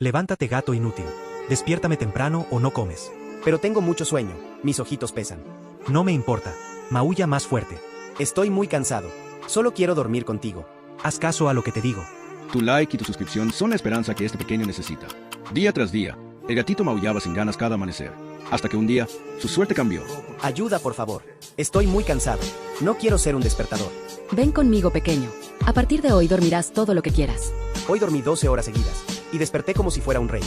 Levántate, gato inútil. Despiértame temprano o no comes. Pero tengo mucho sueño, mis ojitos pesan. No me importa. Maulla más fuerte. Estoy muy cansado. Solo quiero dormir contigo. Haz caso a lo que te digo. Tu like y tu suscripción son la esperanza que este pequeño necesita. Día tras día, el gatito maullaba sin ganas cada amanecer, hasta que un día, su suerte cambió. Ayuda, por favor. Estoy muy cansado. No quiero ser un despertador. Ven conmigo, pequeño. A partir de hoy dormirás todo lo que quieras. Hoy dormí 12 horas seguidas y desperté como si fuera un rey.